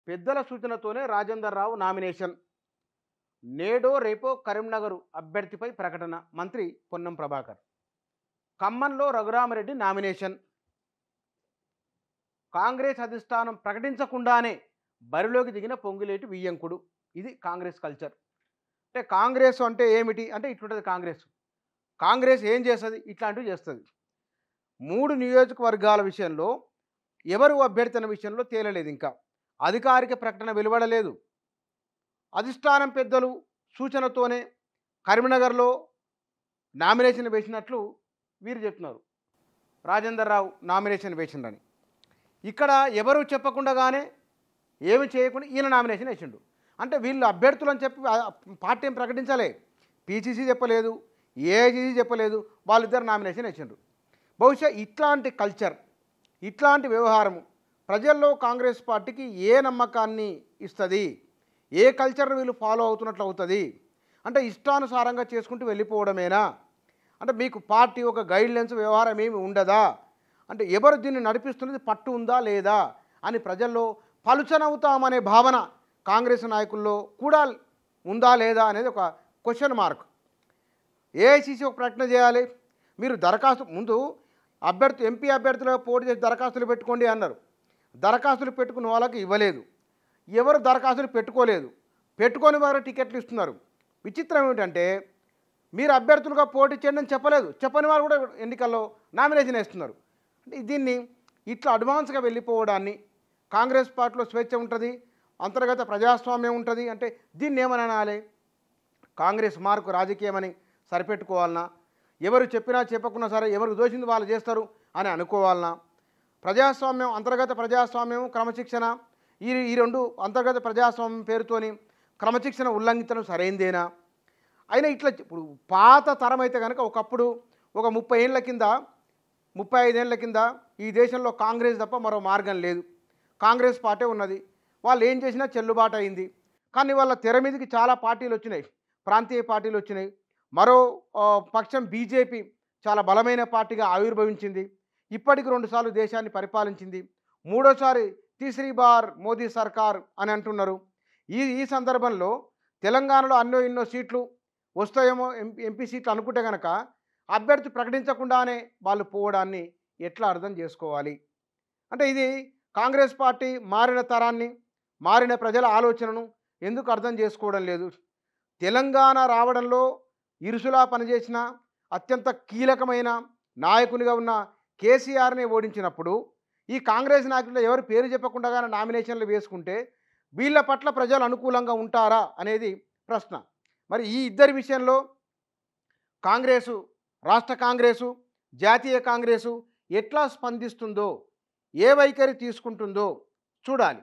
పెద్దల సూచనతోనే రాజేందర్ రావు నామినేషన్. నేడో రేపో కరీంనగర్ అభ్యర్థిపై ప్రకటన. మంత్రి పొన్నం ప్రభాకర్. ఖమ్మంలో రఘురామరెడ్డి నామినేషన్. కాంగ్రెస్ అధిష్టానం ప్రకటించకుండానే బరిలోకి దిగిన పొంగులేటి వియ్యంకుడు. ఇది కాంగ్రెస్ కల్చర్. అంటే కాంగ్రెస్ అంటే ఏమిటి అంటే ఇట్లుంటుంది కాంగ్రెస్. కాంగ్రెస్ ఏం చేస్తుంది? ఇట్లాంటివి చేస్తుంది. 3 నియోజకవర్గాల విషయంలో ఎవరు అభ్యర్థి అనే విషయంలో తేలలేదు. ఇంకా అధికారిక ప్రకటన వెలువడలేదు. అధిష్టానం పెద్దలు సూచనతోనే కరీంనగర్లో నామినేషన్ వేసినట్లు వీరు చెప్తున్నారు. రాజేందర్ రావు నామినేషన్ వేసిండని. ఇక్కడ ఎవరు చెప్పకుండానే ఏమి చేయకుండా ఈయన నామినేషన్ వేసిండు. అంటే వీళ్ళు అభ్యర్థులు అని చెప్పి పార్టీ ఏం ప్రకటించలే. పీసీసీ చెప్పలేదు, ఏఐసీసీ చెప్పలేదు, వాళ్ళిద్దరు నామినేషన్ వేసిండ్రు. బహుశా ఇట్లాంటి కల్చర్, ఇట్లాంటి వ్యవహారము ప్రజల్లో కాంగ్రెస్ పార్టీకి ఏ నమ్మకాన్ని ఇస్తుంది? ఏ కల్చర్ను వీళ్ళు ఫాలో అవుతున్నట్లు అవుతుంది? అంటే ఇష్టానుసారంగా చేసుకుంటూ వెళ్ళిపోవడమేనా? అంటే మీకు పార్టీ ఒక గైడ్లైన్స్ వ్యవహారం ఏమి ఉండదా? అంటే ఎవరు దీన్ని నడిపిస్తున్నది పట్టు ఉందా లేదా అని ప్రజల్లో పలుచనవుతామనే భావన కాంగ్రెస్ నాయకుల్లో కూడా ఉందా లేదా అనేది ఒక క్వశ్చన్ మార్క్. ఏఐసీసీ ఒక ప్రకటన చేయాలి. మీరు దరఖాస్తు ముందు ఎంపీ అభ్యర్థులుగా పోటీ చేసి దరఖాస్తులు పెట్టుకోండి అన్నారు. దరఖాస్తులు పెట్టుకున్న వాళ్ళకి ఇవ్వలేదు. ఎవరు దరఖాస్తులు పెట్టుకోలేదు, పెట్టుకొని వారు టికెట్లు ఇస్తున్నారు. విచిత్రం ఏమిటంటే మీరు అభ్యర్థులుగా పోటీ చేయండి అని చెప్పలేదు, చెప్పని వారు కూడా ఎన్నికల్లో నామినేషన్ వేస్తున్నారు. అంటే దీన్ని ఇట్లా అడ్వాన్స్గా వెళ్ళిపోవడాన్ని, కాంగ్రెస్ పార్టీలో స్వేచ్ఛ ఉంటుంది, అంతర్గత ప్రజాస్వామ్యం ఉంటుంది అంటే దీన్ని ఏమని అనాలి? కాంగ్రెస్ మార్కు రాజకీయమని సరిపెట్టుకోవాలన్నా, ఎవరు చెప్పినా చెప్పకున్నా సరే ఎవరికి దోషింది వాళ్ళు చేస్తారు అని అనుకోవాలన్నా, ప్రజాస్వామ్యం అంతర్గత ప్రజాస్వామ్యం క్రమశిక్షణ ఈ రెండు అంతర్గత ప్రజాస్వామ్యం పేరుతోని క్రమశిక్షణ ఉల్లంఘించడం సరైందేనా? అయినా ఇట్లా ఇప్పుడు పాత తరం అయితే కనుక ఒకప్పుడు ఒక 30 ఏళ్ళ కింద 35 ఏళ్ళ కింద ఈ దేశంలో కాంగ్రెస్ తప్ప మరో మార్గం లేదు, కాంగ్రెస్ పార్టీ ఉన్నది, వాళ్ళు ఏం చేసినా చెల్లుబాటు అయింది. కానీ వాళ్ళ తెర మీదకి చాలా పార్టీలు వచ్చినాయి, ప్రాంతీయ పార్టీలు వచ్చినాయి. మరో పక్షం బీజేపీ చాలా బలమైన పార్టీగా ఆవిర్భవించింది. ఇప్పటికి 2 సార్లు దేశాన్ని పరిపాలించింది. మూడోసారి తీసరీ బార్ మోదీ సర్కార్ అని అంటున్నారు. ఈ సందర్భంలో తెలంగాణలో ఎన్నో సీట్లు వస్తాయేమో, ఎంపీ సీట్లు అనుకుంటే కనుక అభ్యర్థి ప్రకటించకుండానే వాళ్ళు పోవడాన్ని ఎట్లా అర్థం చేసుకోవాలి? అంటే ఇది కాంగ్రెస్ పార్టీ మారిన తరాన్ని, మారిన ప్రజల ఆలోచనను ఎందుకు అర్థం చేసుకోవడం లేదు? తెలంగాణ రావడంలో ఇరుసులా పనిచేసిన అత్యంత కీలకమైన నాయకునిగా ఉన్న కేసీఆర్ని ఓడించినప్పుడు ఈ కాంగ్రెస్ నాయకులు ఎవరు పేరు చెప్పకుండా నామినేషన్లు వేసుకుంటే వీళ్ళ పట్ల ప్రజలు అనుకూలంగా ఉంటారా అనేది ప్రశ్న. మరి ఈ ఇద్దరి విషయంలో కాంగ్రెసు, రాష్ట్ర కాంగ్రెసు, జాతీయ కాంగ్రెసు ఎట్లా స్పందిస్తుందో, ఏ వైఖరి తీసుకుంటుందో చూడాలి.